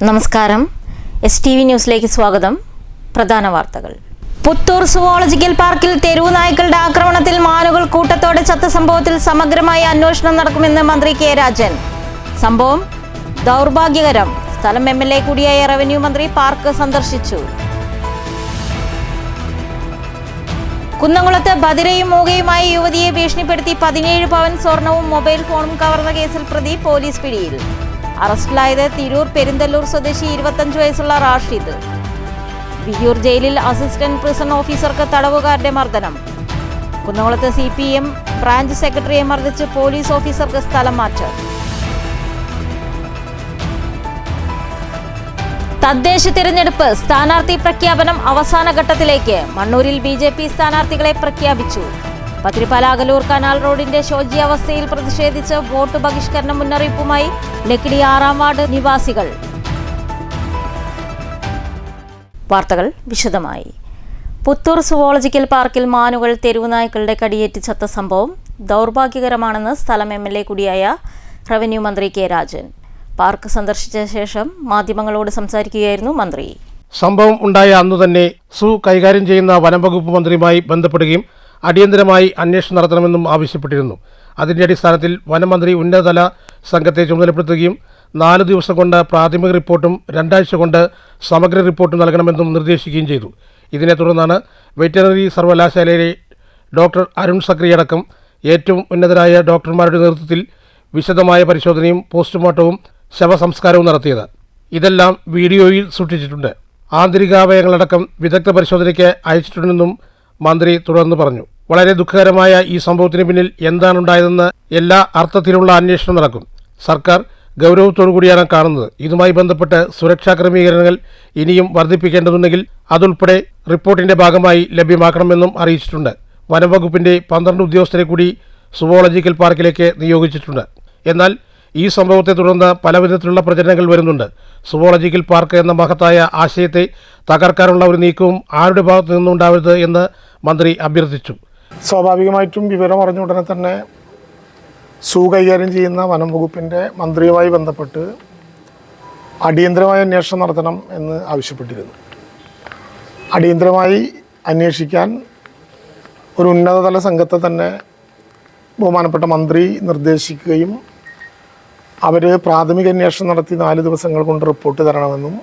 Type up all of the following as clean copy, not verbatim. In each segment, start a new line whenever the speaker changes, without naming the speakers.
നമസ്കാരം. STV ന്യൂസിലേക്ക് സ്വാഗതം. പ്രധാന വാർത്തകൾ. പുത്തൂർ സുവോളജിക്കൽ പാർക്കിൽ തെരുവു നായ്ക്കളുടെ ആക്രമണത്തിൽ മാനുകൾ കൂട്ടത്തോടെ ചത്ത സംഭവത്തിൽ സമഗ്രമായ അന്വേഷണം നടക്കുമെന്ന് മന്ത്രി കെ രാജൻ. സംഭവം ദൗർഭാഗ്യകരം. സ്ഥലം MLA കൂടിയായ റവന്യൂ മന്ത്രി പാർക്ക് സന്ദർശിച്ചു. കുന്നംകുളത്ത് ബദിരയും മൂകയുമായ യുവതിയെ ഭീഷണിപ്പെടുത്തി 17 പവൻ സ്വർണവും മൊബൈൽ ഫോണും കവർന്ന കേസിൽ പ്രതി പോലീസ് പിടിയിൽ. അറസ്റ്റിലായത് തിരൂർ പെരിന്തല്ലൂർ സ്വദേശി 25 വയസ്സുള്ള റാഷിദ്. വിയ്യൂർ ജയിലിൽ അസിസ്റ്റന്റ് പ്രിസൺ ഓഫീസർക്ക് തടവുകാരുടെ മർദ്ദനം. കുന്നംകുളത്ത് CPM ബ്രാഞ്ച് സെക്രട്ടറിയെ മർദ്ദിച്ച് പോലീസ് ഓഫീസർക്ക് സ്ഥലം മാറ്റം. തദ്ദേശ തിരഞ്ഞെടുപ്പ് സ്ഥാനാർത്ഥി പ്രഖ്യാപനം അവസാന ഘട്ടത്തിലേക്ക്. മണ്ണൂരിൽ BJP സ്ഥാനാർത്ഥികളെ പ്രഖ്യാപിച്ചു. പത്തിരിപ്പാല അകലൂർ കനാൽ റോഡിന്റെ ശോച്യാവസ്ഥയിൽ പ്രതിഷേധിച്ച് വോട്ട് ബഹിഷ്കരണ മുന്നറിയിപ്പുമായി ലക്കിടി 6-ാം വാർഡ് നിവാസികൾ. വാർത്തകൾ വിശദമായി. പുത്തൂർ സുവോളജിക്കൽ പാർക്കിൽ മാനുകൾ തെരുവുനായ്ക്കളുടെ കടിയേറ്റ് ചത്ത സംഭവം ദൗർഭാഗ്യകരമാണെന്ന് സ്ഥലം MLA കൂടിയായ റവന്യൂ മന്ത്രി കെ രാജൻ. പാർക്ക് സന്ദർശിച്ച ശേഷം മാധ്യമങ്ങളോട് സംസാരിക്കുകയായിരുന്നു മന്ത്രി.
സംഭവം ഉണ്ടായ അന്നു തന്നെ കൈകാര്യം ചെയ്യുന്ന വനം വകുപ്പ് മന്ത്രിയുമായി ബന്ധപ്പെടുകയും അടിയന്തരമായി അന്വേഷണം നടത്തണമെന്നും ആവശ്യപ്പെട്ടിരുന്നു. അതിന്റെ അടിസ്ഥാനത്തിൽ വനമന്ത്രി ഉന്നതതല സംഘത്തെ ചുമതലപ്പെടുത്തുകയും 4 ദിവസം കൊണ്ട് പ്രാഥമിക റിപ്പോർട്ടും 2 ആഴ്ച കൊണ്ട് സമഗ്ര റിപ്പോർട്ടും നൽകണമെന്നും നിർദ്ദേശിക്കുകയും ചെയ്തു. ഇതിനെ തുടർന്നാണ് വെറ്ററിനറി സർവകലാശാലയിലെ ഡോക്ടർ അരുൺ സക്രിയടക്കം ഏറ്റവും ഉന്നതരായ ഡോക്ടർമാരുടെ നേതൃത്വത്തിൽ വിശദമായ പരിശോധനയും പോസ്റ്റ്മോർട്ടവും ശവസംസ്കാരവും നടത്തിയത്. ഇതെല്ലാം വീഡിയോയിൽ സൂക്ഷിച്ചിട്ടുണ്ട്. ആന്തരികാവയവങ്ങളടക്കം വിദഗ്ധ പരിശോധനയ്ക്ക് അയച്ചിട്ടുണ്ടെന്നും മന്ത്രി തുടർന്ന് പറഞ്ഞു. വളരെ ദുഃഖകരമായ ഈ സംഭവത്തിന് പിന്നിൽ എന്താണുണ്ടായതെന്ന് എല്ലാ അർത്ഥത്തിലുള്ള അന്വേഷണം നടക്കും. സർക്കാർ ഗൗരവത്തോടുകൂടിയാണ് കാണുന്നത്. ഇതുമായി ബന്ധപ്പെട്ട് സുരക്ഷാ ക്രമീകരണങ്ങൾ ഇനിയും വർദ്ധിപ്പിക്കേണ്ടതുണ്ടെങ്കിൽ അതുൾപ്പെടെ റിപ്പോർട്ടിന്റെ ഭാഗമായി ലഭ്യമാക്കണമെന്നും അറിയിച്ചിട്ടുണ്ട്. വനംവകുപ്പിന്റെ 12 ഉദ്യോഗസ്ഥരെ കൂടി സുവോളജിക്കൽ പാർക്കിലേക്ക് നിയോഗിച്ചിട്ടുണ്ട്. എന്നാൽ ഈ സംഭവത്തെ തുടർന്ന് പലവിധത്തിലുള്ള പ്രചരണങ്ങൾ വരുന്നുണ്ട്. സുവോളജിക്കൽ പാർക്ക് എന്ന മഹത്തായ ആശയത്തെ തകർക്കാനുള്ള ഒരു നീക്കവും ആരുടെ ഭാഗത്തു നിന്നുണ്ടാവരുത് എന്ന് മന്ത്രി അഭ്യർത്ഥിച്ചു.
സ്വാഭാവികമായിട്ടും വിവരം അറിഞ്ഞ ഉടനെ തന്നെ കൈകാര്യം ചെയ്യുന്ന വനം വകുപ്പിൻ്റെ മന്ത്രിയുമായി ബന്ധപ്പെട്ട് അടിയന്തരമായ അന്വേഷണം നടത്തണം എന്ന് ആവശ്യപ്പെട്ടിരുന്നു. അടിയന്തരമായി അന്വേഷിക്കാൻ ഒരു ഉന്നതതല സംഘത്തെ തന്നെ ബഹുമാനപ്പെട്ട മന്ത്രി നിർദ്ദേശിക്കുകയും അവർ പ്രാഥമിക അന്വേഷണം നടത്തി 4 ദിവസങ്ങൾ കൊണ്ട് റിപ്പോർട്ട് തരണമെന്നും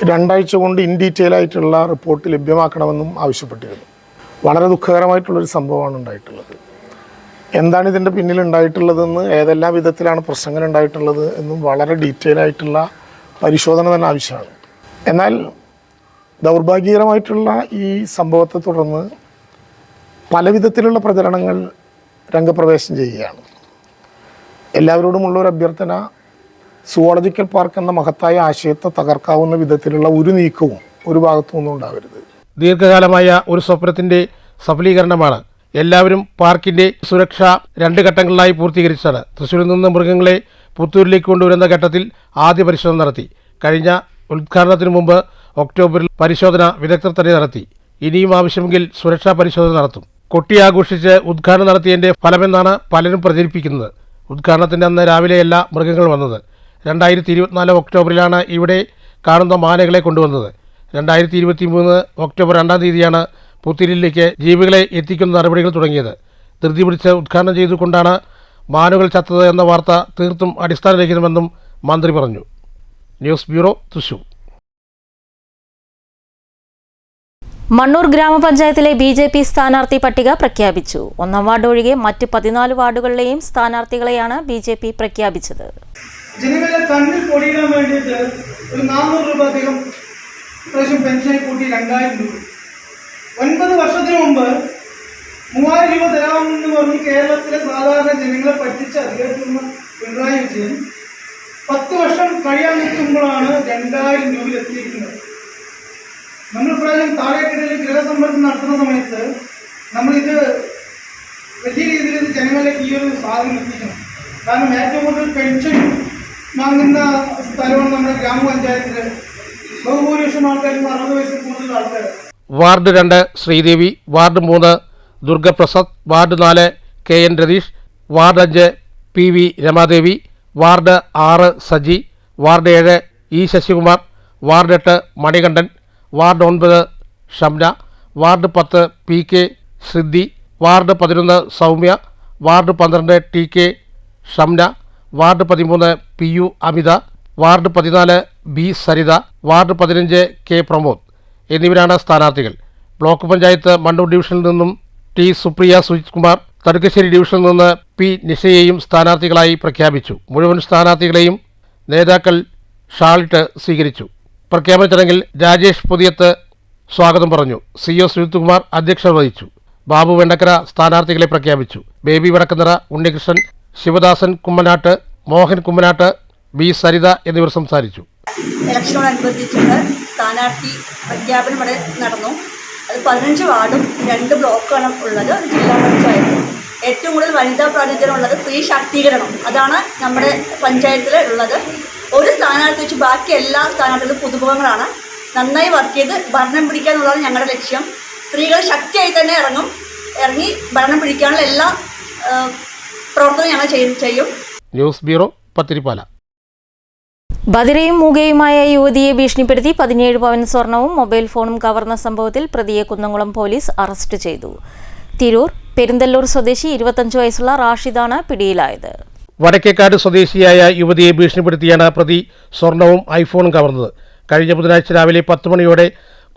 2 ആഴ്ച കൊണ്ട് ഇൻ ഡീറ്റെയിൽ ആയിട്ടുള്ള റിപ്പോർട്ട് ലഭ്യമാക്കണമെന്നും ആവശ്യപ്പെട്ടിരുന്നു. വളരെ ദുഃഖകരമായിട്ടുള്ളൊരു സംഭവമാണ് ഉണ്ടായിട്ടുള്ളത്. എന്താണ് ഇതിൻ്റെ പിന്നിൽ ഉണ്ടായിട്ടുള്ളതെന്ന്, ഏതെല്ലാം വിധത്തിലാണ് പ്രശ്നങ്ങൾ ഉണ്ടായിട്ടുള്ളത് എന്നും വളരെ ഡീറ്റെയിൽ ആയിട്ടുള്ള പരിശോധന തന്നെ ആവശ്യമാണ്. എന്നാൽ ദൗർഭാഗ്യകരമായിട്ടുള്ള ഈ സംഭവത്തെ തുടർന്ന് പല വിധത്തിലുള്ള പ്രചരണങ്ങൾ രംഗപ്രവേശം ചെയ്യുകയാണ്. എല്ലാവരോടുമുള്ളൊരു അഭ്യർത്ഥന, സുവോളജിക്കൽ പാർക്ക് എന്ന മഹത്തായ ആശയത്തെ തകർക്കാവുന്ന വിധത്തിലുള്ള ഒരു നീക്കവും ഒരു ഭാഗത്തുനിന്നും ഉണ്ടാവരുത്.
ദീർഘകാലമായ ഒരു സ്വപ്നത്തിന്റെ സഫലീകരണമാണ്. എല്ലാവരും പാർക്കിന്റെ സുരക്ഷ 2 ഘട്ടങ്ങളിലായി പൂർത്തീകരിച്ചതാണ്. തൃശ്ശൂരിൽ നിന്ന് മൃഗങ്ങളെ പുത്തൂരിലേക്ക് കൊണ്ടുവരുന്ന ഘട്ടത്തിൽ ആദ്യ പരിശോധന നടത്തി. കഴിഞ്ഞ ഉദ്ഘാടനത്തിനു മുമ്പ് ഒക്ടോബറിൽ പരിശോധന വിദഗ്ധർ തന്നെ നടത്തി. ഇനിയും ആവശ്യമെങ്കിൽ സുരക്ഷാ പരിശോധന നടത്തും. കൊട്ടിയാഘോഷിച്ച് ഉദ്ഘാടനം നടത്തിയതിന്റെ ഫലമെന്നാണ് പലരും പ്രചരിപ്പിക്കുന്നത്. ഉദ്ഘാടനത്തിന്റെ അന്ന് രാവിലെയല്ല മൃഗങ്ങൾ വന്നത്. 2024 ഒക്ടോബറിലാണ് ഇവിടെ കാണുന്ന മാനകളെ കൊണ്ടുവന്നത്. 2023 ഒക്ടോബർ 2-ാം തീയതിയാണ് പുത്തൂരിലേക്ക് ജീവികളെ എത്തിക്കുന്ന നടപടികൾ തുടങ്ങിയത്. ധൃതി പിടിച്ച് ഉദ്ഘാടനം ചെയ്തുകൊണ്ടാണ് മാനുകൾ ചത്തത് എന്ന വാർത്ത തീർത്തും അടിസ്ഥാനരഹിതമെന്നും മന്ത്രി പറഞ്ഞു. News bureau, Thrissur.
മണ്ണൂർ ഗ്രാമപഞ്ചായത്തിലെ BJP സ്ഥാനാർത്ഥി പട്ടിക പ്രഖ്യാപിച്ചു. 1-ാം വാർഡ് ഒഴികെ മറ്റ് 14 വാർഡുകളിലെയും സ്ഥാനാർത്ഥികളെയാണ് BJP പ്രഖ്യാപിച്ചത്.
ജനങ്ങളെ കണ്ണിൽ പൊടിയിടാൻ വേണ്ടിയിട്ട് ഒരു 400 രൂപ അദ്ദേഹം പ്രാവശ്യം പെൻഷനായി കൂട്ടി 2000 രൂപ. 9 വർഷത്തിന് മുമ്പ് 3000 രൂപ തരാമെന്ന് പറഞ്ഞ് കേരളത്തിലെ സാധാരണ ജനങ്ങളെ പറ്റിച്ച അധികാരത്തിൽ നിന്ന് പിണറായി വിജയൻ 10 വർഷം കഴിയാൻ നിൽക്കുമ്പോഴാണ് 2000 രൂപയിൽ എത്തിയിരിക്കുന്നത്. നമ്മൾ പ്രായം താഴേക്കിടയിൽ ഗൃഹസമ്പർക്കം നടത്തുന്ന സമയത്ത് നമ്മളിത് വലിയ രീതിയിൽ ഇത് ജനങ്ങളിലേക്ക് ഈ ഒരു സാധനം എത്തിക്കണം. കാരണം ഏറ്റവും കൂടുതൽ പെൻഷൻ വാങ്ങുന്ന സ്ഥലമാണ് നമ്മുടെ ഗ്രാമപഞ്ചായത്തിൽ. ബഹുഭൂരിപക്ഷം ആൾക്കാരും 60 വയസ്സിൽ കൂടുതൽ ആൾക്കാർ.
Ward 2 Sreedevi, ward 3 Durgaprasad, ward 4 KN Ratheesh, ward 5 PV Ramadevi, ward 6 Saji, ward 7 E Sasikumar, ward 8 Manikandan, ward 9 Shamna, ward 10 P K Siddhi, ward 11 Soumya, ward 12 T K Shamna, ward 13 P U Amitha, ward 14 B Saritha, ward 15 K Pramod എന്നിവരാണ് സ്ഥാനാർത്ഥികൾ. ബ്ലോക്ക് പഞ്ചായത്ത് മണ്ണൂർ ഡിവിഷനിൽ നിന്നും ടി സുപ്രിയ സുജിത് കുമാർ, തടുക്കശ്ശേരി ഡിവിഷനിൽ നിന്ന് പി നിഷയെയും സ്ഥാനാർത്ഥികളായി പ്രഖ്യാപിച്ചു. മുഴുവൻ സ്ഥാനാർത്ഥികളെയും നേതാക്കൾ ഷാളിട്ട് സ്വീകരിച്ചു. പ്രഖ്യാപന ചടങ്ങിൽ രാജേഷ് പുതിയത്ത് സ്വാഗതം പറഞ്ഞു. CO സുജിത്കുമാർ അധ്യക്ഷത വഹിച്ചു. ബാബു വെണ്ടക്കര സ്ഥാനാർത്ഥികളെ പ്രഖ്യാപിച്ചു. ബേബി വടക്കന്തറ, ഉണ്ണികൃഷ്ണൻ, ശിവദാസൻ കുമ്മനാട്ട്, മോഹൻ കുമ്മനാട്ട്, ബി സരിത എന്നിവർ സംസാരിച്ചു.
ഇലക്ഷനോടനുബന്ധിച്ചുള്ള സ്ഥാനാർത്ഥി പ്രഖ്യാപനം ഇവിടെ നടന്നു. അത് 15 വാർഡും 2 ബ്ലോക്കുകളും ഉള്ളത് ജില്ലാ പഞ്ചായത്ത്. ഏറ്റവും കൂടുതൽ വനിതാ പ്രാതിനിധ്യം ഉള്ളത് സ്ത്രീ ശാക്തീകരണം, അതാണ് നമ്മുടെ പഞ്ചായത്തിൽ ഉള്ളത്. ഒരു സ്ഥാനാർത്ഥി വെച്ച് ബാക്കി എല്ലാ സ്ഥാനാർത്ഥികളും പുതുമുഖങ്ങളാണ്. നന്നായി വർക്ക് ചെയ്ത് ഭരണം പിടിക്കുക എന്നുള്ളതാണ് ഞങ്ങളുടെ ലക്ഷ്യം. സ്ത്രീകൾ ശക്തിയായി തന്നെ ഇറങ്ങി ഭരണം പിടിക്കാനുള്ള എല്ലാ പ്രവർത്തനവും ഞങ്ങൾ ചെയ്യും.
News bureau, Pathirippala.
ബധിരയും മൂകയുമായ യുവതിയെ ഭീഷണിപ്പെടുത്തി 17 പവൻ സ്വർണവും മൊബൈൽ ഫോണും കവർന്ന സംഭവത്തിൽ പ്രതിയെ കുന്നംകുളം പോലീസ് അറസ്റ്റ് ചെയ്തു. തിരൂർ പെരിന്തല്ലൂർ സ്വദേശി 25 വയസ്സുള്ള റാഷിദാണ് പിടിയിലായത്.
വടക്കേക്കാട് സ്വദേശിയായ യുവതിയെ ഭീഷണിപ്പെടുത്തിയാണ് പ്രതി സ്വർണവും ഐഫോണും കവർന്നത്. കഴിഞ്ഞ ബുധനാഴ്ച രാവിലെ 10 മണിയോടെ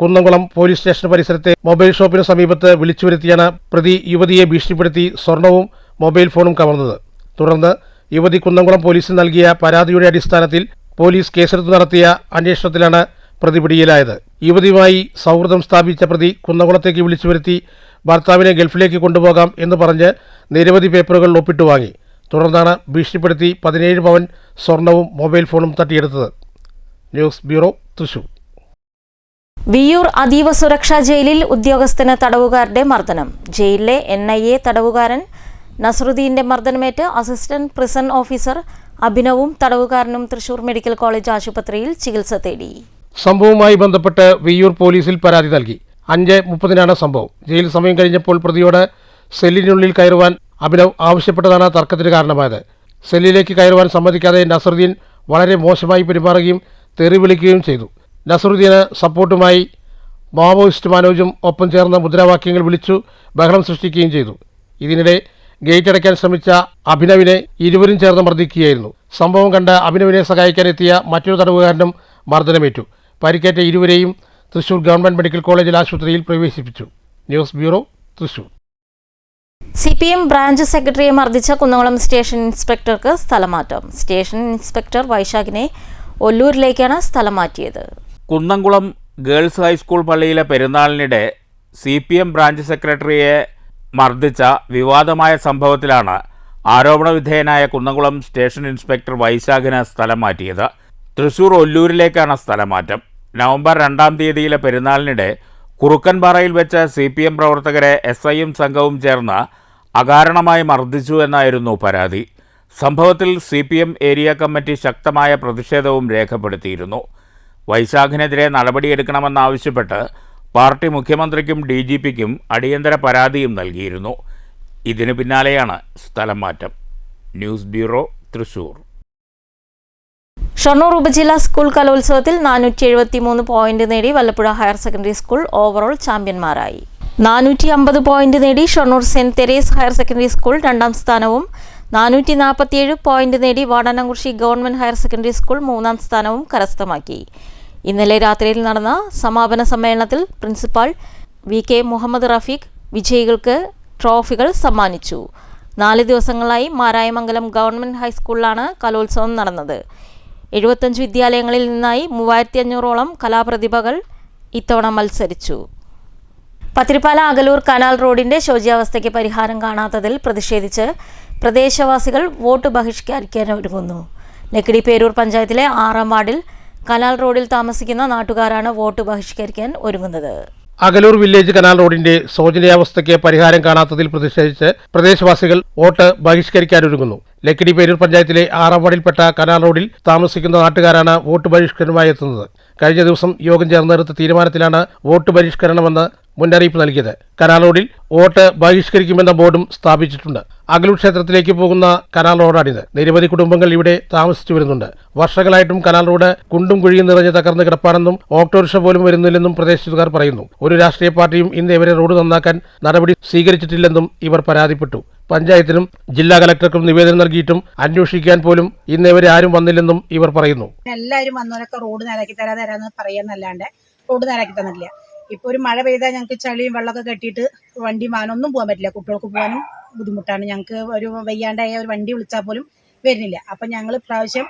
കുന്നംകുളം പോലീസ് സ്റ്റേഷൻ പരിസരത്തെ മൊബൈൽ ഷോപ്പിന് സമീപത്ത് വിളിച്ചു വരുത്തിയാണ് പ്രതി യുവതിയെ ഭീഷണിപ്പെടുത്തി സ്വർണവും മൊബൈൽ ഫോണും കവർന്നത്. തുടർന്ന് യുവതി കുന്നംകുളം പോലീസിന് നൽകിയ പരാതിയുടെ അടിസ്ഥാനത്തിൽ പോലീസ് കേസെടുത്ത് നടത്തിയ അന്വേഷണത്തിലാണ് പ്രതി പിടിയിലായത്. യുവതിയുമായി സൗഹൃദം സ്ഥാപിച്ച പ്രതി കുന്നംകുളത്തേക്ക് വിളിച്ചു വരുത്തി ഭർത്താവിനെ ഗൾഫിലേക്ക് കൊണ്ടുപോകാം എന്ന് പറഞ്ഞ് നിരവധി പേപ്പറുകൾ ഒപ്പിട്ടു വാങ്ങി. തുടർന്നാണ് ഭീഷണിപ്പെടുത്തി 17 പവൻ സ്വർണവും മൊബൈൽ ഫോണും തട്ടിയെടുത്തത്. News bureau, Thrissur.
വിയ്യൂർ അതീവ സുരക്ഷാ ജയിലിൽ ഉദ്യോഗസ്ഥന് തടവുകാരുടെ മർദ്ദനം. ജയിലിലെ NIA തടവുകാരൻ നസറുദ്ദീന്റെ മർദ്ദനമേറ്റ് അസിസ്റ്റന്റ് പ്രിസൺ ഓഫീസർ അഭിനവും തടവുകാരനും തൃശൂർ മെഡിക്കൽ കോളേജ് ആശുപത്രിയിൽ ചികിത്സ തേടി.
സംഭവവുമായി ബന്ധപ്പെട്ട് വിയ്യൂർ പോലീസിൽ പരാതി നൽകി. 5:30 സംഭവം. ജയിൽ സമയം കഴിഞ്ഞപ്പോൾ പ്രതിയോട് സെല്ലിനുള്ളിൽ കയറുവാൻ അഭിനവ് ആവശ്യപ്പെട്ടതാണ് തർക്കത്തിന് കാരണമായത്. സെല്ലിലേക്ക് കയറുവാൻ സമ്മതിക്കാതെ നസറുദ്ദീൻ വളരെ മോശമായി പെരുമാറുകയും തെറി വിളിക്കുകയും ചെയ്തു. നസറുദ്ദീന് സപ്പോർട്ടുമായി മാവോയിസ്റ്റ് മനോജും ഒപ്പം ചേർന്ന് മുദ്രാവാക്യങ്ങൾ വിളിച്ചു ബഹളം സൃഷ്ടിക്കുകയും ചെയ്തു. ഇതിനിടെ ഗേറ്റ് അടയ്ക്കാൻ ശ്രമിച്ച അഭിനവിനെ ഇരുവരും ചേർന്ന് മർദ്ദിക്കുകയായിരുന്നു. സംഭവം കണ്ട് അഭിനവിനെ സഹായിക്കാനെത്തിയ മറ്റൊരു തടവുകാരനും മർദ്ദനമേറ്റു. പരിക്കേറ്റ ഇരുവരെയും തൃശൂർ ഗവൺമെന്റ് മെഡിക്കൽ കോളേജ് ആശുപത്രിയിൽ പ്രവേശിപ്പിച്ചു. News bureau, Thrissur.
CPM branch സെക്രട്ടറിയെ മർദ്ദിച്ച കുന്നംകുളം സ്റ്റേഷൻ ഇൻസ്പെക്ടർക്ക് സ്ഥലമാറ്റം. സ്റ്റേഷൻ ഇൻസ്പെക്ടർ വൈശാഖിനെ ഒല്ലൂരിലേക്കാണ് സ്ഥലം മാറ്റിയത്.
കുന്നംകുളം ഗേൾസ് ഹൈസ്കൂൾ പള്ളിയിലെ പെരുന്നാളിനിടെ CPM ബ്രാഞ്ച് സെക്രട്ടറിയെ മർദ്ദിച്ച വിവാദമായ സംഭവത്തിലാണ് ആരോപണ വിധേയനായ കുന്നംകുളം സ്റ്റേഷൻ ഇൻസ്പെക്ടർ വൈശാഖിന് സ്ഥലം മാറ്റിയത്. തൃശൂർ ഒല്ലൂരിലേക്കാണ് സ്ഥലമാറ്റം. നവംബർ 2-ാം തീയതിയിലെ പെരുന്നാളിനിടെ കുറുക്കൻപാറയിൽ വെച്ച് CPM പ്രവർത്തകരെ SIയും സംഘവും ചേർന്ന് അകാരണമായി മർദ്ദിച്ചു എന്നായിരുന്നു പരാതി. സംഭവത്തിൽ CPM ഏരിയ കമ്മിറ്റി ശക്തമായ പ്രതിഷേധവും രേഖപ്പെടുത്തിയിരുന്നു. വൈശാഖിനെതിരെ നടപടിയെടുക്കണമെന്നാവശ്യപ്പെട്ട് പാർട്ടി മുഖ്യമന്ത്രിക്കും DGPക്കും അടിയന്തര പരാതിയും നൽകിയിരുന്നു. ഇതിനു പിന്നാലെയാണ് സ്ഥലം മാറ്റം. News bureau, Thrissur.
ഷൊർണൂർ ഉപജില്ലാ സ്കൂൾ കലോത്സവത്തിൽ 473 പോയിന്റ് നേടി Vallappuzha higher secondary school overall ചാമ്പ്യന്മാരായി. 450 പോയിന്റ് നേടി Shoranur saint Theres higher secondary school 2ാം സ്ഥാനവും 447 പോയിന്റ് നേടി Vadanamkurissi government higher secondary school 3ാം സ്ഥാനവും കരസ്ഥമാക്കി. ഇന്നലെ രാത്രിയിൽ നടന്ന സമാപന സമ്മേളനത്തിൽ പ്രിൻസിപ്പാൾ VK മുഹമ്മദ് റഫീഖ് വിജയികൾക്ക് ട്രോഫികൾ സമ്മാനിച്ചു. 4 ദിവസങ്ങളായി മാരായമംഗലം ഗവൺമെന്റ് ഹൈസ്കൂളിലാണ് കലോത്സവം നടന്നത്. 75 വിദ്യാലയങ്ങളിൽ നിന്നായി 3500ഓളം കലാപ്രതിഭകൾ ഇത്തവണ മത്സരിച്ചു. പത്തിരിപ്പാല അകലൂർ കനാൽ റോഡിന്റെ ശോച്യാവസ്ഥയ്ക്ക് പരിഹാരം കാണാത്തതിൽ പ്രതിഷേധിച്ച് പ്രദേശവാസികൾ വോട്ട് ബഹിഷ്കരിക്കാൻ ഒരുങ്ങുന്നു. ലക്കിടി പേരൂർ പഞ്ചായത്തിലെ 6ാം വാർഡിൽ കനാൽ റോഡിൽ താമസിക്കുന്ന നാട്ടുകാരാണ് വോട്ട് ബഹിഷ്കരിക്കാൻ ഒരുങ്ങുന്നത്.
അകലൂർ വില്ലേജ് കനാൽ റോഡിന്റെ ശോചനീയാവസ്ഥയ്ക്ക് പരിഹാരം കാണാത്തതിൽ പ്രതിഷേധിച്ച് പ്രദേശവാസികൾ വോട്ട് ബഹിഷ്കരിക്കാനൊരുങ്ങുന്നു. ലക്കിടി പേരൂർ പഞ്ചായത്തിലെ 6ാം വാർഡിൽപ്പെട്ട കനാൽ റോഡിൽ താമസിക്കുന്ന നാട്ടുകാരാണ് വോട്ട് ബഹിഷ്കരണമായി എത്തുന്നത്. കഴിഞ്ഞ ദിവസം യോഗം ചേർന്നെടുത്ത തീരുമാനത്തിലാണ് വോട്ട് ബഹിഷ്കരണമെന്ന് മുന്നറിയിപ്പ് നൽകിയത്. കനാൽ റോഡിൽ വോട്ട് ബഹിഷ്കരിക്കുമെന്ന ബോർഡും സ്ഥാപിച്ചിട്ടുണ്ട്. അഗലൂർ ക്ഷേത്രത്തിലേക്ക് പോകുന്ന കനാൽ റോഡാണിത്. നിരവധി കുടുംബങ്ങൾ ഇവിടെ താമസിച്ചു വരുന്നുണ്ട്. വർഷങ്ങളായിട്ടും കനാൽ റോഡ് കുണ്ടും കുഴിയും നിറഞ്ഞ് തകർന്ന് കിടപ്പാണെന്നും ഓട്ടോറിക്ഷ പോലും വരുന്നില്ലെന്നും പ്രദേശത്തുകാർ പറയുന്നു. ഒരു രാഷ്ട്രീയ പാർട്ടിയും ഇന്ന് ഇവരെ റോഡ് നന്നാക്കാൻ നടപടി സ്വീകരിച്ചിട്ടില്ലെന്നും ഇവർ പരാതിപ്പെട്ടു. പഞ്ചായത്തിനും ജില്ലാ കലക്ടർക്കും നിവേദനം നൽകിയിട്ടും അന്വേഷിക്കാൻ പോലും ഇന്നേവരെ ആരും വന്നില്ലെന്നും ഇവർ പറയുന്നു.
എല്ലാവരും വന്നവരൊക്കെ റോഡ് നേരാക്കി തരാന്ന് പറയാന്നല്ലാണ്ട് റോഡ് നേരാക്കി തന്നിട്ടില്ല. ഇപ്പൊ ഒരു മഴ പെയ്താൽ ഞങ്ങൾക്ക് ചളിയും വെള്ളമൊക്കെ കെട്ടിയിട്ട് വണ്ടി വാനൊന്നും പോകാൻ പറ്റില്ല. കുട്ടികൾക്ക് പോകാനും ബുദ്ധിമുട്ടാണ്. ഞങ്ങൾക്ക് ഒരു വയ്യാണ്ടായ ഒരു വണ്ടി വിളിച്ചാൽ പോലും വരുന്നില്ല. അപ്പം ഞങ്ങൾ ഇപ്രാവശ്യം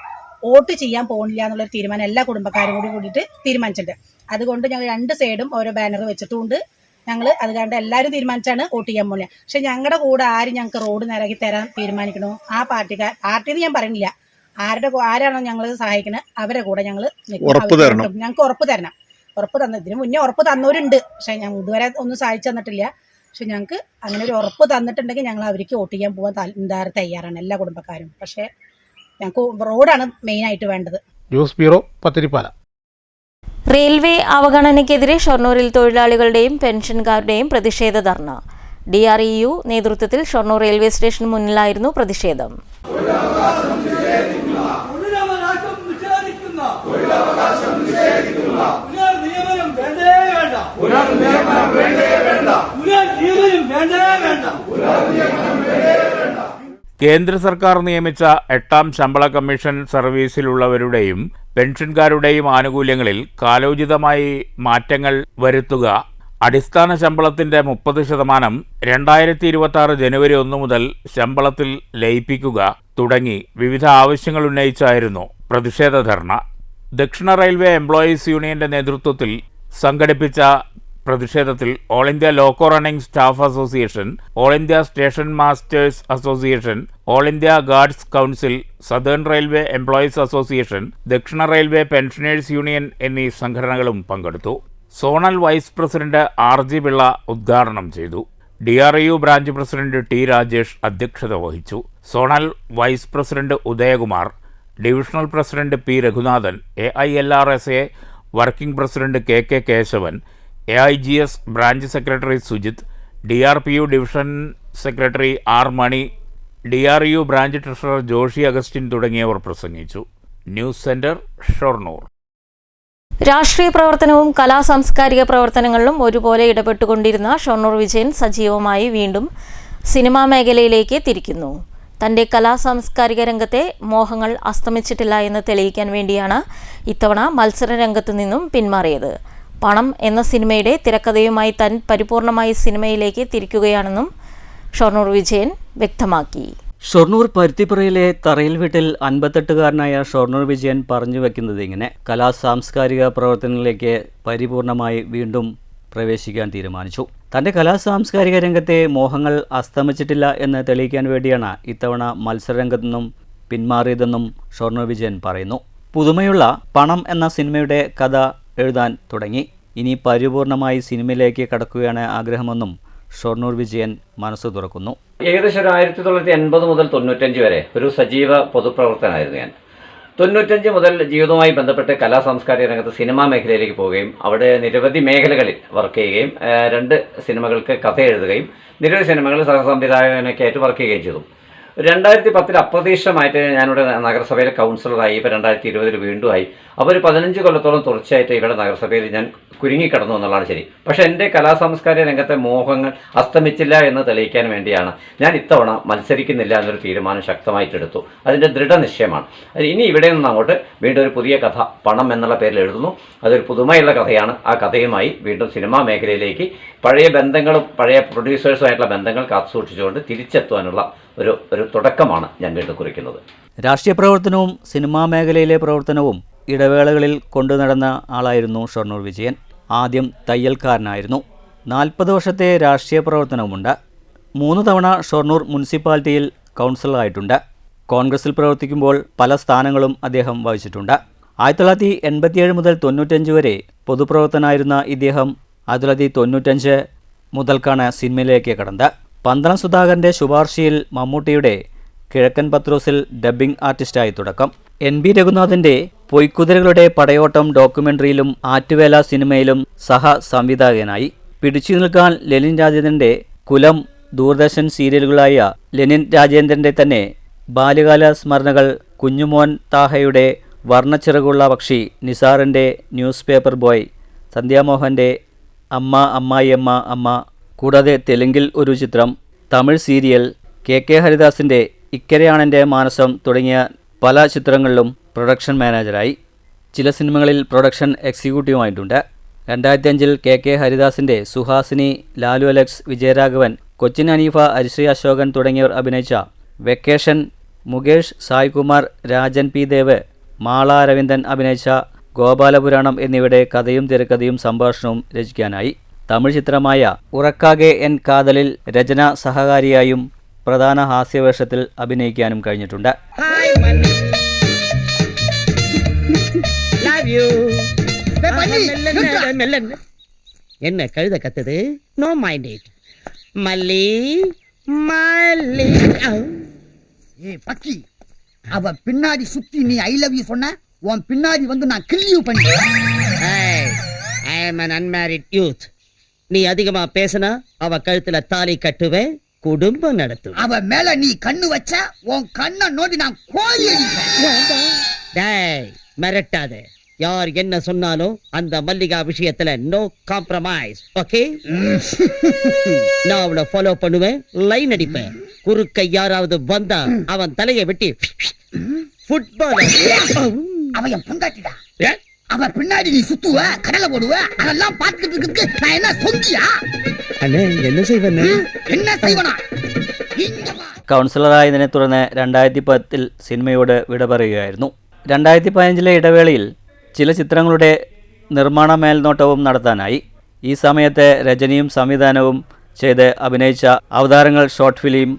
വോട്ട് ചെയ്യാൻ പോകുന്നില്ല എന്നുള്ളൊരു തീരുമാനം എല്ലാ കുടുംബക്കാരും കൂടിയിട്ട് തീരുമാനിച്ചിട്ടുണ്ട്. അതുകൊണ്ട് ഞങ്ങൾ 2 സൈഡും ഓരോ ബാനർ വെച്ചിട്ടുണ്ട്. ഞങ്ങൾ അതുകൊണ്ട് എല്ലാവരും തീരുമാനിച്ചാണ് വോട്ട് ചെയ്യാൻ പോകുന്നത്. പക്ഷെ ഞങ്ങളുടെ കൂടെ ആരും ഞങ്ങൾക്ക് റോഡ് നേരാക്കി തരാൻ തീരുമാനിക്കണോ ആ പാർട്ടിന്ന് ഞാൻ പറയുന്നില്ല, ആരാണോ ഞങ്ങൾ സഹായിക്കുന്നത് അവരെ കൂടെ ഞങ്ങൾ ഞങ്ങൾക്ക് ഉറപ്പ് തരണം. ഉറപ്പ് ഇതിന് മുന്നേ ഉറപ്പ് തന്നവരുണ്ട്. പക്ഷെ ഞങ്ങൾ ഇതുവരെ ഒന്നും സഹായിച്ചു തന്നിട്ടില്ല. പക്ഷെ ഞങ്ങൾക്ക് അങ്ങനെ ഒരു ഉറപ്പ് തന്നിട്ടുണ്ടെങ്കിൽ ഞങ്ങൾ അവർക്ക് വോട്ട് ചെയ്യാൻ പോകാൻ തയ്യാറാണ് എല്ലാ കുടുംബക്കാരും. പക്ഷേ ഞങ്ങൾക്ക് റോഡാണ് മെയിനായിട്ട് വേണ്ടത്.
News bureau, Pathirippala.
റെയിൽവേ അവഗണനയ്ക്കെതിരെ ഷൊർണൂരിൽ തൊഴിലാളികളുടെയും പെൻഷൻകാരുടെയും പ്രതിഷേധ ധർണ. DREU നേതൃത്വത്തിൽ ഷൊർണൂർ റെയിൽവേ സ്റ്റേഷന് മുന്നിലായിരുന്നു പ്രതിഷേധം.
കേന്ദ്ര സർക്കാർ നിയമിച്ച 8ാം ശമ്പള കമ്മീഷൻ സർവീസിലുള്ളവരുടെയും പെൻഷൻകാരുടെയും ആനുകൂല്യങ്ങളിൽ കാലോചിതമായി മാറ്റങ്ങൾ വരുത്തുക, അടിസ്ഥാന ശമ്പളത്തിന്റെ 30% 2026 ജനുവരി 1 മുതൽ ശമ്പളത്തിൽ ലയിപ്പിക്കുക തുടങ്ങി വിവിധ ആവശ്യങ്ങൾ ഉന്നയിച്ചായിരുന്നു പ്രതിഷേധ ധർണ. ദക്ഷിണ റെയിൽവേ എംപ്ലോയീസ് യൂണിയന്റെ നേതൃത്വത്തിൽ സംഘടിപ്പിച്ച പ്രതിഷേധത്തിൽ all India loco running staff association, all India station masters association, all India guards council, southern railway employees association, ദക്ഷിണ റെയിൽവേ പെൻഷനേഴ്സ് യൂണിയൻ എന്നീ സംഘടനകളും പങ്കെടുത്തു. Zonal vice president RG Pillai ഉദ്ഘാടനം ചെയ്തു. DREU branch president T Rajesh അധ്യക്ഷത വഹിച്ചു. Zonal vice president Udayakumar, divisional president P Raghunathan, AILRSA working president KK Kesavan, AIGS branch secretary Sujith, DRPU division secretary R Mani, DREU branch treasurer Joshi Augustine തുടങ്ങിയവർ പ്രസംഗിച്ചു. News centre, Shoranur.
രാഷ്ട്രീയ പ്രവർത്തനവും കലാസാംസ്കാരിക പ്രവർത്തനങ്ങളിലും ഒരുപോലെ ഇടപെട്ടുകൊണ്ടിരുന്ന ഷൊർണൂർ വിജയൻ സജീവമായി വീണ്ടും സിനിമാ മേഖലയിലേക്ക് തിരിക്കുന്നു. തൻ്റെ കലാസാംസ്കാരിക രംഗത്തെ മോഹങ്ങൾ അസ്തമിച്ചിട്ടില്ല എന്ന് തെളിയിക്കാൻ വേണ്ടിയാണ് ഇത്തവണ മത്സര രംഗത്തു നിന്നും പിന്മാറിയത്. പണം എന്ന സിനിമയുടെ തിരക്കഥയുമായി താൻ പരിപൂർണമായി സിനിമയിലേക്ക് തിരിക്കുകയാണെന്നും ഷൊർണൂർ വിജയൻ വ്യക്തമാക്കി.
ഷൊർണൂർ പരുത്തിപ്പുറയിലെ തറയിൽ വീട്ടിൽ 58-കാരനായ ഷൊർണൂർ വിജയൻ പറഞ്ഞു വയ്ക്കുന്നത് ഇങ്ങനെ: കലാസാംസ്കാരിക പ്രവർത്തനങ്ങളിലേക്ക് പരിപൂർണമായി വീണ്ടും പ്രവേശിക്കാൻ തീരുമാനിച്ചു. തൻ്റെ കലാസാംസ്കാരിക രംഗത്തെ മോഹങ്ങൾ അസ്തമിച്ചിട്ടില്ല എന്ന് തെളിയിക്കാൻ വേണ്ടിയാണ് ഇത്തവണ മത്സരരംഗത്തു നിന്നും പിന്മാറിയതെന്നും ഷൊർണൂർ വിജയൻ പറയുന്നു. പുതുമയുള്ള പണം എന്ന സിനിമയുടെ കഥ എഴുതാൻ തുടങ്ങി. ഇനി പരിപൂർണമായി സിനിമയിലേക്ക് കടക്കുകയാണ് ആഗ്രഹമെന്നും ഷൊർണൂർ വിജയൻ മനസ്സ് തുറക്കുന്നു.
ഏകദേശം 1980 മുതൽ 95 വരെ ഒരു സജീവ പൊതുപ്രവർത്തകനായിരുന്നു ഞാൻ. 95 മുതൽ ജീവിതവുമായി ബന്ധപ്പെട്ട് കലാസാംസ്കാരിക രംഗത്ത് സിനിമാ മേഖലയിലേക്ക് പോവുകയും അവിടെ നിരവധി മേഖലകളിൽ വർക്ക് ചെയ്യുകയും 2 സിനിമകൾക്ക് കഥ എഴുതുകയും നിരവധി സിനിമകളിൽ സഹസംവിധായകനൊക്കെ ആയിട്ട് വർക്ക് ചെയ്യുകയും ചെയ്തു. 2010 അപ്രതീക്ഷിതമായിട്ട് ഞാനിവിടെ നഗരസഭയിലെ കൗൺസിലറായി. ഇപ്പോൾ 2020 വീണ്ടും ആയി. അപ്പോൾ ഒരു 15 കൊല്ലത്തോളം തുടർച്ചയായിട്ട് ഇവിടെ നഗരസഭയിൽ ഞാൻ കുരുങ്ങിക്കിടന്നു എന്നുള്ളതാണ് ശരി. പക്ഷേ എൻ്റെ കലാസാംസ്കാരിക രംഗത്തെ മോഹങ്ങൾ അസ്തമിച്ചില്ല എന്ന് തെളിയിക്കാൻ വേണ്ടിയാണ് ഞാൻ ഇത്തവണ മത്സരിക്കുന്നില്ല എന്നൊരു തീരുമാനം ശക്തമായിട്ടെടുത്തു. അതിൻ്റെ ദൃഢനിശ്ചയമാണ്. ഇനി ഇവിടെ നിന്ന് അങ്ങോട്ട് വീണ്ടും ഒരു പുതിയ കഥ പണം എന്നുള്ള പേരിൽ എഴുതുന്നു. അതൊരു പുതുമയുള്ള കഥയാണ്. ആ കഥയുമായി വീണ്ടും സിനിമാ മേഖലയിലേക്ക് പഴയ ബന്ധങ്ങളും പഴയ പ്രൊഡ്യൂസേഴ്സുമായിട്ടുള്ള ബന്ധങ്ങൾ കാത്തുസൂക്ഷിച്ചുകൊണ്ട് തിരിച്ചെത്തുവാനുള്ള ഒരു തുടക്കമാണ് ഞാൻ വീണ്ടും കുറിക്കുന്നത്.
രാഷ്ട്രീയ പ്രവർത്തനവും സിനിമാ മേഖലയിലെ പ്രവർത്തനവും ഇടവേളകളിൽ കൊണ്ടു നടന്ന ആളായിരുന്നു ഷൊർണൂർ വിജയൻ. ആദ്യം തയ്യൽക്കാരനായിരുന്നു. 40 വർഷത്തെ രാഷ്ട്രീയ പ്രവർത്തനവുമുണ്ട്. 3 തവണ ഷൊർണൂർ മുനിസിപ്പാലിറ്റിയിൽ കൗൺസിലറായിട്ടുണ്ട്. കോൺഗ്രസിൽ പ്രവർത്തിക്കുമ്പോൾ പല സ്ഥാനങ്ങളും അദ്ദേഹം വഹിച്ചിട്ടുണ്ട്. 1987 മുതൽ 95 വരെ പൊതുപ്രവർത്തനായിരുന്ന ഇദ്ദേഹം 1995 മുതൽക്കാണ് സിനിമയിലേക്ക് കടന്നത്. പന്തളം സുധാകരൻ്റെ ശുപാർശയിൽ മമ്മൂട്ടിയുടെ കിഴക്കൻ പത്രോസിൽ ഡബ്ബിംഗ് ആർട്ടിസ്റ്റായി തുടക്കം. NB രഘുനാഥിൻ്റെ പൊയ്ക്കുതിരകളുടെ പടയോട്ടം ഡോക്യുമെൻ്ററിയിലും ആറ്റുവേല സിനിമയിലും സഹ സംവിധായകനായി. പിടിച്ചു നിൽക്കാൻ ലെനിൻ രാജേന്ദ്രൻ്റെ കുലം ദൂരദർശൻ സീരിയലുകളായ ലെനിൻ രാജേന്ദ്രൻ്റെ തന്നെ ബാല്യകാല സ്മരണകൾ, കുഞ്ഞുമോൻ താഹയുടെ വർണ്ണച്ചിറകുള്ള പക്ഷി, നിസാറിൻ്റെ ന്യൂസ് പേപ്പർ ബോയ്, സന്ധ്യാമോഹൻ്റെ അമ്മ അമ്മായിയമ്മ അമ്മ, കൂടാതെ തെലുങ്കിൽ ഒരു ചിത്രം, തമിഴ് സീരിയൽ, KK ഹരിദാസിൻ്റെ ഇക്കരയാണെൻ്റെ മാനസം തുടങ്ങിയ പല ചിത്രങ്ങളിലും പ്രൊഡക്ഷൻ മാനേജറായി. ചില സിനിമകളിൽ പ്രൊഡക്ഷൻ എക്സിക്യൂട്ടീവുമായിട്ടുണ്ട്. 2005 KK ഹരിദാസിൻ്റെ സുഹാസിനി, ലാലു അലക്സ്, വിജയരാഘവൻ, കൊച്ചിൻ ഹനീഫ, ഹരിശ്രീ അശോകൻ തുടങ്ങിയവർ അഭിനയിച്ച വെക്കേഷൻ, മുകേഷ്, സായ്കുമാർ, രാജൻ P. ദേവ്, മാള അരവിന്ദൻ അഭിനയിച്ച ഗോപാലപുരാണം എന്നിവയുടെ കഥയും തിരക്കഥയും സംഭാഷണവും രചിക്കാനായി. തമിഴ് ചിത്രമായ ഉറക്കാകെ എൻ കാതലിൽ രചന സഹകാരിയായും പ്രധാന ഹാസ്യവേഷത്തിൽ അഭിനയിക്കാനും കഴിഞ്ഞിട്ടുണ്ട്.
என்ன கழுத கத்துது? No mind it. மல்லி மல்லி. ஏய் பக்கி, அவ பின்னாடி சுத்தி நீ ஐ லவ் யூ சொன்ன, உன் பின்னாடி வந்து நான் கில் யூ பண்ணேன். ஐ am an unmarried youth. நீ அதிகமா பேசினா அவ கழுத்துல தாலி கட்டுவே, குடும்பம் நடத்துவேன். அவ மேல நீ கண்ணு வச்ச உன் கண்ணை நோண்டி நான் கோழி அடிப்பேன். டேய் மிரட்டாத. யார் என்ன சொன்னாலும் அந்த மல்லிகா விஷயத்துல நோ காம்ப்ரமைஸ். ஓகே? நான் அவளை ஃபாலோ பண்ணுவேன், லைன் அடிப்பேன். குறுக்க யாராவது வந்தா அவன் தலையை வெட்டி ஃபுட்பால். அவன் என் பொண்டாட்டிடா. அவ பின்னாடி நீ சுத்துவ, கடலை போடுவ, அதெல்லாம் பார்த்துக்கிட்டு இருக்கு. நான் என்ன சொங்கியா? அண்ணே என்ன செய்வன? என்ன செய்வனா?
കൗൺസിലറായതിനെ തുടർന്ന് 2010 സിനിമയോട് വിട പറയുകയായിരുന്നു. 2015 ഇടവേളയിൽ ചില ചിത്രങ്ങളുടെ നിർമ്മാണ മേൽനോട്ടവും നടത്താനായി. ഈ സമയത്ത് രജനിയും സംവിധാനവും ചെയ്ത് അഭിനയിച്ച അവതാരങ്ങൾ ഷോർട്ട് ഫിലിം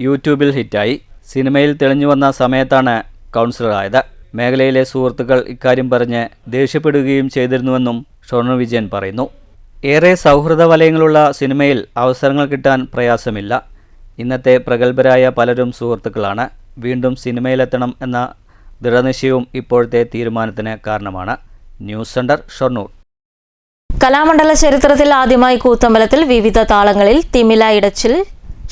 യൂട്യൂബിൽ ഹിറ്റായി. സിനിമയിൽ തെളിഞ്ഞു വന്ന സമയത്താണ് കൗൺസിലറായത്. മേഖലയിലെ സുഹൃത്തുക്കൾ ഇക്കാര്യം പറഞ്ഞ് ദേഷ്യപ്പെടുകയും ചെയ്തിരുന്നുവെന്നും ഷൊർണൂർ വിജയൻ പറയുന്നു. ഏറെ സൗഹൃദ വലയങ്ങളുള്ള സിനിമയിൽ അവസരങ്ങൾ കിട്ടാൻ പ്രയാസമില്ല. ഇന്നത്തെ പ്രഗത്ഭരായ പലരും സുഹൃത്തുക്കളാണ്. വീണ്ടും സിനിമയിലെത്തണം എന്ന ദൃഢനിശ്ചയവും ഇപ്പോഴത്തെ തീരുമാനത്തിന് കാരണമാണ്. News centre, Shoranur.
കലാമണ്ഡല ചരിത്രത്തിൽ ആദ്യമായി കൂത്തമ്പലത്തിൽ വിവിധ താളങ്ങളിൽ തിമില ഇടച്ചിൽ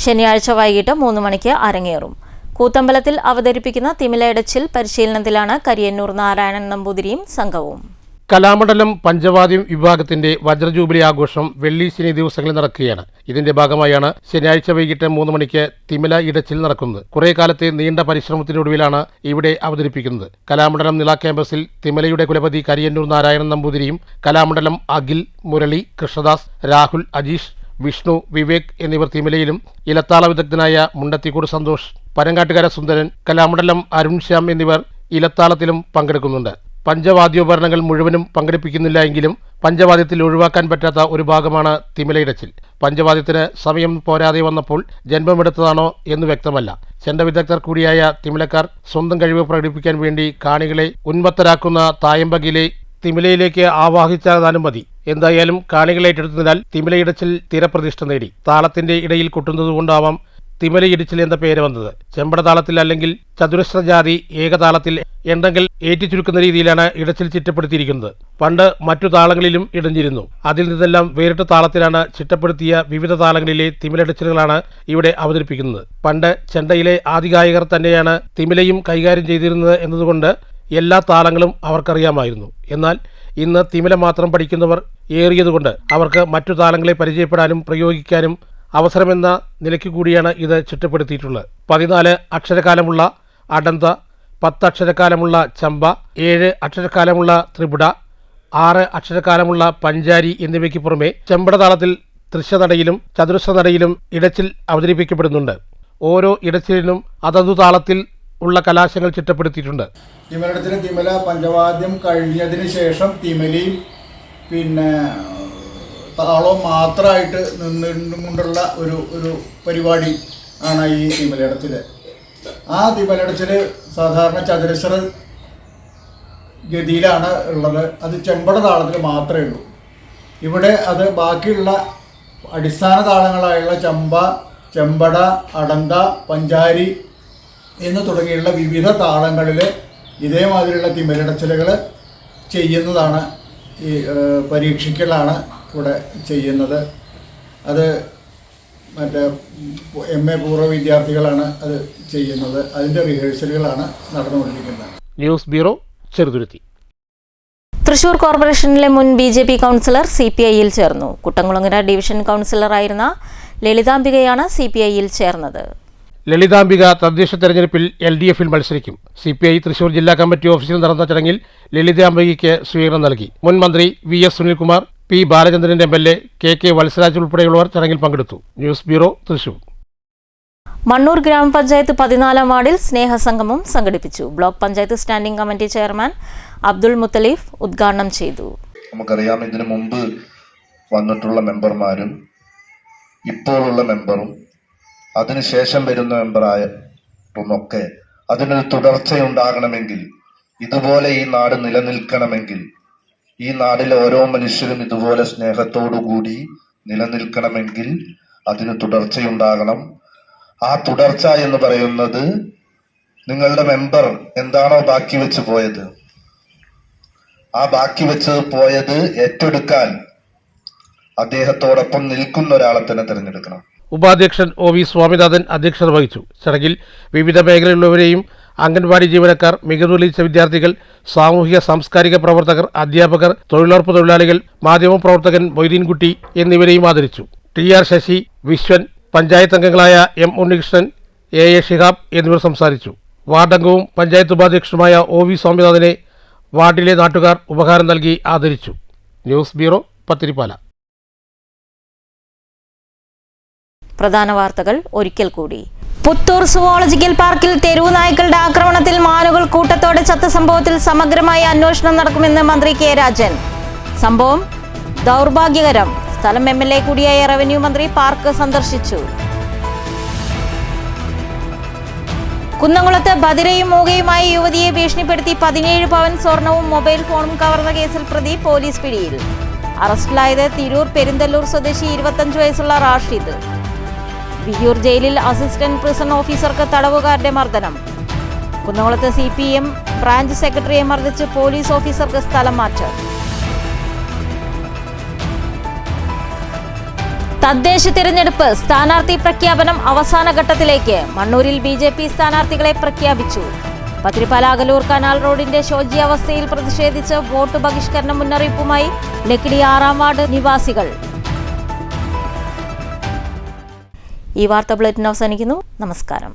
ശനിയാഴ്ച വൈകിട്ട് 3 മണിക്ക് അരങ്ങേറും. കൂത്തമ്പലത്തിൽ അവതരിപ്പിക്കുന്ന തിമില ഇടച്ചിൽ പരിശീലനത്തിലാണ് കരിയന്നൂർ നാരായണൻ നമ്പൂതിരിയും സംഘവും.
കലാമണ്ഡലം പഞ്ചവാദ്യം വിഭാഗത്തിന്റെ വജ്രജൂബിലി ആഘോഷം വെള്ളി ശനി ദിവസങ്ങളിൽ നടക്കുകയാണ്. ഇതിന്റെ ഭാഗമായാണ് ശനിയാഴ്ച വൈകിട്ട് 3 മണിക്ക് തിമില ഇടച്ചിൽ നടക്കുന്നത്. കുറെ കാലത്തെ നീണ്ട പരിശ്രമത്തിനൊടുവിലാണ് ഇവിടെ അവതരിപ്പിക്കുന്നത്. കലാമണ്ഡലം നിള ക്യാമ്പസിൽ തിമിലയുടെ കുലപതി കരിയന്നൂർ നാരായണൻ നമ്പൂതിരിയും കലാമണ്ഡലം അഖിൽ, മുരളി, കൃഷ്ണദാസ്, രാഹുൽ, അജീഷ്, വിഷ്ണു, വിവേക് എന്നിവർ തിമിലയിലും, ഇലത്താള വിദഗ്ധനായ മുണ്ടത്തിക്കൂട് സന്തോഷ്, പനങ്കാട്ടുകര സുന്ദരൻ, കലാമണ്ഡലം അരുൺ ശ്യാം എന്നിവർ ഇലത്താളത്തിലും പങ്കെടുക്കുന്നുണ്ട്. പഞ്ചവാദ്യോപകരണങ്ങൾ മുഴുവനും പങ്കെടുപ്പിക്കുന്നില്ല എങ്കിലും പഞ്ചവാദ്യത്തിൽ ഒഴിവാക്കാൻ പറ്റാത്ത ഒരു ഭാഗമാണ് തിമിലയിടച്ചിൽ. പഞ്ചവാദ്യത്തിന് സമയം പോരാതെ വന്നപ്പോൾ ജന്മമെടുത്തതാണോ എന്ന് വ്യക്തമല്ല. ചെണ്ടവിദഗ്ധർ കൂടിയായ തിമിലക്കാർ സ്വന്തം കഴിവ് പ്രകടിപ്പിക്കാൻ വേണ്ടി കാണികളെ ഉന്മത്തരാക്കുന്ന തായമ്പകയിലെ തിമിലയിലേക്ക് ആവാഹിച്ചാലും മതി. എന്തായാലും കാണികളെ ഏറ്റെടുത്തതിനാൽ തിമിലയിടച്ചിൽ സ്ഥിരപ്രതിഷ്ഠ നേടി. താളത്തിന്റെ ഇടയിൽ കൊട്ടുന്നതുകൊണ്ടാവാം തിമിലയിടിച്ചിൽ എന്ന പേര് വന്നത്. ചെമ്പട താളത്തിൽ അല്ലെങ്കിൽ ചതുരശ്രജാതി ഏകതാളത്തിൽ എന്തെങ്കിൽ ഏറ്റി ചുരുക്കുന്ന രീതിയിലാണ് ഇടച്ചിൽ ചിട്ടപ്പെടുത്തിയിരിക്കുന്നത്. പണ്ട് മറ്റു താളങ്ങളിലും ഇടഞ്ഞിരുന്നു. അതിൽ നിന്നെല്ലാം വേറിട്ട താളത്തിലാണ് ചിട്ടപ്പെടുത്തിയ വിവിധ താളങ്ങളിലെ തിമിലയിടച്ചിലുകളാണ് ഇവിടെ അവതരിപ്പിക്കുന്നത്. പണ്ട് ചെണ്ടയിലെ ആദിഗായകർ തന്നെയാണ് തിമിലയും കൈകാര്യം ചെയ്തിരുന്നത് എന്നതുകൊണ്ട് എല്ലാ താളങ്ങളും അവർക്കറിയാമായിരുന്നു. എന്നാൽ ഇന്ന് തിമില മാത്രം പഠിക്കുന്നവർ ഏറിയതുകൊണ്ട് അവർക്ക് മറ്റു താളങ്ങളെ പരിചയപ്പെടാനും പ്രയോഗിക്കാനും അവസരമെന്ന നിലയ്ക്ക് കൂടിയാണ് ഇത് ചിട്ടപ്പെടുത്തിയിട്ടുള്ളത്. 14 അക്ഷരകാലമുള്ള അടന്ത, 10 അക്ഷരക്കാലമുള്ള ചമ്പ, 7 അക്ഷരക്കാലമുള്ള ത്രിപുട, 6 അക്ഷരക്കാലമുള്ള പഞ്ചാരി എന്നിവയ്ക്ക് പുറമെ ചെമ്പട താളത്തിൽ തൃശ്ശനടയിലും ചതുരശ്രനടയിലും ഇടച്ചിൽ അവതരിപ്പിക്കപ്പെടുന്നുണ്ട്. ഓരോ ഇടച്ചിലിനും അതതു താളത്തിൽ ഉള്ള കലാശങ്ങൾ ചിട്ടപ്പെടുത്തിയിട്ടുണ്ട്.
തിമിലടച്ചിൽ തിമില പഞ്ചവാദ്യം കഴിഞ്ഞതിന് ശേഷം തിമിലയും പിന്നെ താളവും മാത്രമായിട്ട് നിന്നുകൊണ്ടുള്ള ഒരു പരിപാടി ആണ് ഈ തിമിലടച്ചിൽ. ആ തിമിലടച്ചിൽ സാധാരണ ചതുരശ്ര ഗതിയിലാണ് ഉള്ളത്. അത് ചെമ്പട താളത്തിൽ മാത്രമേ ഉള്ളൂ. ഇവിടെ അത് ബാക്കിയുള്ള അടിസ്ഥാന താളങ്ങളായുള്ള ചമ്പ, ചെമ്പട, അടന്ത, പഞ്ചാരി എന്ന് തുടങ്ങിയുള്ള വിവിധ താളങ്ങളിൽ ഇതേമാതിരിയുള്ള തിമിലടച്ചിലുകൾ ചെയ്യുന്നതാണ്. ഈ പരീക്ഷിക്കലാണ് ഇവിടെ ചെയ്യുന്നത്. അത് മറ്റേ MA പൂർവ്വ വിദ്യാർത്ഥികളാണ് അത് ചെയ്യുന്നത്. അതിൻ്റെ റിഹേഴ്സലുകളാണ് നടന്നുകൊണ്ടിരിക്കുന്നത്.
News bureau, Cheruthuruthy.
തൃശൂർ കോർപ്പറേഷനിലെ മുൻ BJP കൗൺസിലർ CPIയിൽ ചേർന്നു. കുട്ടംകുളങ്ങര ഡിവിഷൻ കൗൺസിലറായിരുന്ന ലളിതാംബികയാണ് CPIയിൽ ചേർന്നത്.
ലളിതാംബിക തദ്ദേശ തെരഞ്ഞെടുപ്പിൽ LDFിൽ മത്സരിക്കും. CPI തൃശൂർ ജില്ലാ കമ്മിറ്റി ഓഫീസിൽ നടന്ന ചടങ്ങിൽ ലളിതാംബികയ്ക്ക് സ്വീകരണം നൽകി. മുൻ മന്ത്രി VS Sunilkumar, P Balachandran MLA, KK Valsaraj ഉൾപ്പെടെയുള്ളവർ ചടങ്ങിൽ പങ്കെടുത്തു. News bureau, Thrissur.
മണ്ണൂർ ഗ്രാമപഞ്ചായത്ത് 14-ാം വാർഡിൽ സ്നേഹസംഗമം സംഘടിപ്പിച്ചു. Block panchayat standing committee chairman Abdul Muthaleef ഉദ്ഘാടനം ചെയ്തു.
നമുക്കറിയാം, ഇതിനു മുമ്പ് വന്നിട്ടുള്ള മെമ്പർമാരും ഇപ്പോഴുള്ള മെമ്പറും അതിനുശേഷം വരുന്ന മെമ്പറായൊക്കെ അതിനൊരു തുടർച്ചയുണ്ടാകണമെങ്കിൽ, ഇതുപോലെ ഈ നാട് നിലനിൽക്കണമെങ്കിൽ, ഈ നാട്ടിലെ ഓരോ മനുഷ്യരും ഇതുപോലെ സ്നേഹത്തോടുകൂടി നിലനിൽക്കണമെങ്കിൽ അതിന് തുടർച്ചയുണ്ടാകണം. ആ തുടർച്ച എന്ന് പറയുന്നത് നിങ്ങളുടെ മെമ്പർ എന്താണോ ബാക്കി വെച്ച് പോയത്, ആ ബാക്കി വെച്ച് പോയത് ഏറ്റെടുക്കാൻ അദ്ദേഹത്തോടൊപ്പം നിൽക്കുന്ന ഒരാളെ തന്നെ തിരഞ്ഞെടുക്കണം.
ഉപാധ്യക്ഷൻ OV സ്വാമിനാഥൻ അധ്യക്ഷത വഹിച്ചു. ചടങ്ങിൽ വിവിധ മേഖലയിലുള്ളവരെയും അംഗൻവാടി ജീവനക്കാർ, മികവ് തെളിയിച്ച വിദ്യാർത്ഥികൾ, സാമൂഹിക സാംസ്കാരിക പ്രവർത്തകർ, അധ്യാപകർ, തൊഴിലുറപ്പ് തൊഴിലാളികൾ, മാധ്യമപ്രവർത്തകൻ മൊയ്തീൻകുട്ടി എന്നിവരെയും ആദരിച്ചു. TR ശശി, വിശ്വൻ, പഞ്ചായത്ത് അംഗങ്ങളായ M ഉണ്ണികൃഷ്ണൻ, AA ഷിഹാബ് എന്നിവർ സംസാരിച്ചു. വാർഡംഗവും പഞ്ചായത്ത് ഉപാധ്യക്ഷനുമായ OV സ്വാമിനാഥനെ വാർഡിലെ നാട്ടുകാർ ഉപഹാരം നൽകി ആദരിച്ചു. News bureau, Pathirippala.
പ്രധാന വാർത്തകൾ ഒരിക്കൽ കൂടി. പുത്തൂർ സുവോളജിക്കൽ പാർക്കിൽ തെരുവു നായ്ക്കളുടെ ആക്രമണത്തിൽ മാനുകൾ കൂട്ടത്തോടെ ചത്ത സംഭവത്തിൽ സമഗ്രമായ അന്വേഷണം നടക്കുമെന്ന് മന്ത്രി K രാജൻ. സംഭവം ദൗർഭാഗ്യകരം. സ്ഥലം MLA കൂടിയായ റവന്യൂ മന്ത്രി പാർക്ക് സന്ദർശിച്ചു. കുന്നംകുളത്ത് ബദിരയും മൂകയുമായി യുവതിയെ ഭീഷണിപ്പെടുത്തി 17 പവൻ സ്വർണവും മൊബൈൽ ഫോണും കവർന്ന കേസിൽ പ്രതി പോലീസ് പിടിയിൽ. അറസ്റ്റിലായത് തിരൂർ പെരിന്തല്ലൂർ സ്വദേശി 25 വയസ്സുള്ള റാഷിദ്. വിയ്യൂർ ജയിലിൽ അസിസ്റ്റന്റ് പ്രിസൺ ഓഫീസർക്ക് തടവുകാരുടെ മർദ്ദനം. കുന്നംകുളത്ത് CPM ബ്രാഞ്ച് സെക്രട്ടറിയെ മർദ്ദിച്ച് പോലീസ് ഓഫീസർക്ക് സ്ഥലം മാറ്റം. തദ്ദേശ തിരഞ്ഞെടുപ്പ് സ്ഥാനാർത്ഥി പ്രഖ്യാപനം അവസാന ഘട്ടത്തിലേക്ക്. മണ്ണൂരിൽ BJP സ്ഥാനാർത്ഥികളെ പ്രഖ്യാപിച്ചു. പത്തിരിപ്പാല അകലൂർ കനാൽ റോഡിന്റെ ശോച്യാവസ്ഥയിൽ പ്രതിഷേധിച്ച് വോട്ട് ബഹിഷ്കരണ മുന്നറിയിപ്പുമായി ലക്കിടി 6-ാം വാർഡ് നിവാസികൾ. ഈ വാർത്താ ബുള്ളറ്റിൻ അവസാനിക്കുന്നു. നമസ്കാരം.